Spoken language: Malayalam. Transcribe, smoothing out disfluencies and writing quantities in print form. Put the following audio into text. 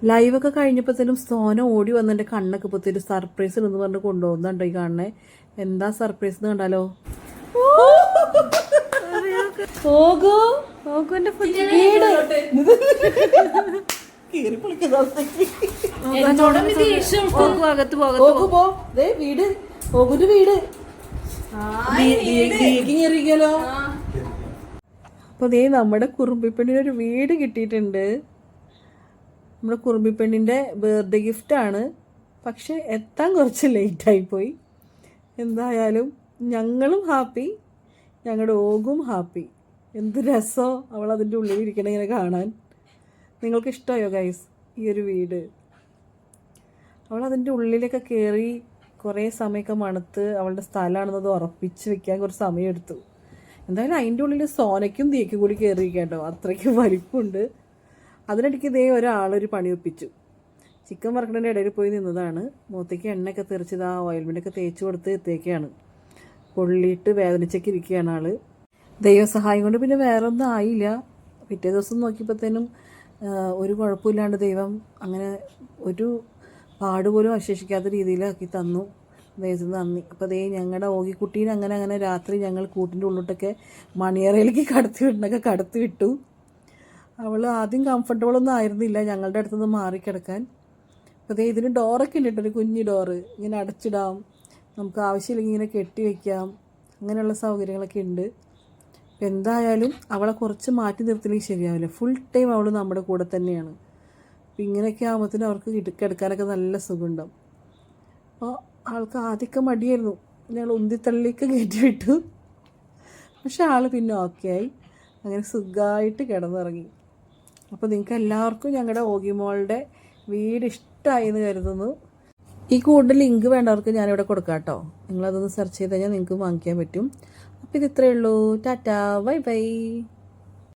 ലൈവൊക്കെ കഴിഞ്ഞപ്പോഴത്തേനും സോന ഓടി വന്ന് എൻ്റെ കണ്ണൊക്കെ പൊത്തിട്ട് സർപ്രൈസ് എന്ന് പറഞ്ഞ് കൊണ്ടുപോകുന്നുണ്ടോ ഈ കാണണേ. എന്താ സർപ്രൈസ് എന്ന് കണ്ടാലോ. വീട് ഓകുന്റെ വീട് അപ്പൊ ദേ നമ്മുടെ കുറുമ്പിപ്പെണ്ണിനൊരു വീട് കിട്ടിയിട്ടുണ്ട്. നമ്മുടെ കുറുമ്പിപ്പെണ്ണിൻ്റെ ബർത്ത്ഡേ ഗിഫ്റ്റാണ്. പക്ഷെ എത്താൻ കുറച്ച് ലേറ്റായിപ്പോയി. എന്തായാലും ഞങ്ങളും ഹാപ്പി, ഞങ്ങളുടെ ഓഗും ഹാപ്പി. എന്ത് രസമോ അവൾ അതിൻ്റെ ഉള്ളിൽ ഇരിക്കണ ഇങ്ങനെ കാണാൻ. നിങ്ങൾക്ക് ഇഷ്ടമായോ ഗൈസ് ഈ ഒരു വീട്? അവൾ അതിൻ്റെ ഉള്ളിലൊക്കെ കയറി കുറേ സമയമൊക്കെ മണത്ത് അവളുടെ സ്ഥലമാണെന്നത് ഉറപ്പിച്ച് വെക്കാൻ കുറച്ച് സമയമെടുത്തു. എന്തായാലും അതിൻ്റെ ഉള്ളിൽ സോനയ്ക്കും തീക്കും കൂടി കയറിയിരിക്കട്ടോ, അത്രയ്ക്ക് വലിപ്പമുണ്ട്. അതിനിടയ്ക്ക് ഇതേ ഒരാളൊരു പണി ഒപ്പിച്ചു. ചിക്കൻ വറക്കണതിൻ്റെ ഇടയിൽ പോയി നിന്നതാണ്. മുഖത്തേക്ക് എണ്ണയൊക്കെ തെറിച്ചത് ആ ഓയിൽമെൻ്റൊക്കെ തേച്ച് കൊടുത്ത് എത്തേക്കാണ്. പൊള്ളിയിട്ട് വേദനിച്ചൊക്കെ ഇരിക്കുകയാണ് ആള്. ദൈവസഹായം കൊണ്ട് പിന്നെ വേറെ ഒന്നും ആയില്ല. പിറ്റേ ദിവസം നോക്കിയപ്പോഴത്തേനും ഒരു കുഴപ്പമില്ലാണ്ട് ദൈവം അങ്ങനെ ഒരു പാടുപോലും അവശേഷിക്കാത്ത രീതിയിലാക്കി തന്നു. ദൈവത്തിന് നന്ദി. അപ്പോൾ ദേ ഞങ്ങളുടെ ഓഗിക്കുട്ടീനെ അങ്ങനെ രാത്രി ഞങ്ങൾ കൂട്ടിൻ്റെ ഉള്ളിട്ടൊക്കെ മണിയറയിലേക്ക് കടത്തി വിട്ടു. അവൾ ആദ്യം കംഫർട്ടബിളൊന്നും ആയിരുന്നില്ല ഞങ്ങളുടെ അടുത്തുനിന്ന് മാറിക്കിടക്കാൻ. അപ്പോൾ ദേ ഇതിന് ഡോറൊക്കെ ഉണ്ട് കേട്ടോ, ഒരു കുഞ്ഞു ഡോറ്. ഇങ്ങനെ അടച്ചിടാം, നമുക്ക് ആവശ്യമില്ലെങ്കിൽ ഇങ്ങനെ കെട്ടി വയ്ക്കാം, അങ്ങനെയുള്ള സൗകര്യങ്ങളൊക്കെ ഉണ്ട്. എന്തായാലും അവളെ കുറച്ച് മാറ്റി നിർത്തില്ലെങ്കിൽ ശരിയാവില്ല. ഫുൾ ടൈം അവൾ നമ്മുടെ കൂടെ തന്നെയാണ്. അപ്പം ഇങ്ങനെയൊക്കെ ആകുമ്പോഴത്തേനും അവർക്ക് കിടക്കാനൊക്കെ നല്ല സുഖമുണ്ടാവും. അപ്പോൾ ആൾക്ക് ആദ്യമൊക്കെ മടിയായിരുന്നു. ഞങ്ങൾ ഉന്തിത്തള്ളിയൊക്കെ കയറ്റി വിട്ടു. പക്ഷെ ആൾ പിന്നെ ഓക്കെ ആയി, അങ്ങനെ സുഖമായിട്ട് കിടന്നിറങ്ങി. അപ്പോൾ നിങ്ങൾക്ക് എല്ലാവർക്കും ഞങ്ങളുടെ ഓഗിമോളുടെ വീട് ഇഷ്ടമായി എന്ന് കരുതുന്നു. ഈ കൂടുതൽ ലിങ്ക് വേണ്ടവർക്ക് ഞാനിവിടെ കൊടുക്കാം കേട്ടോ. നിങ്ങളതൊന്ന് സെർച്ച് ചെയ്ത് കഴിഞ്ഞാൽ നിങ്ങൾക്ക് വാങ്ങിക്കാൻ പറ്റും. അപ്പോൾ ഇത് ഇത്രയേ ഉള്ളൂ. Tata, bye bye.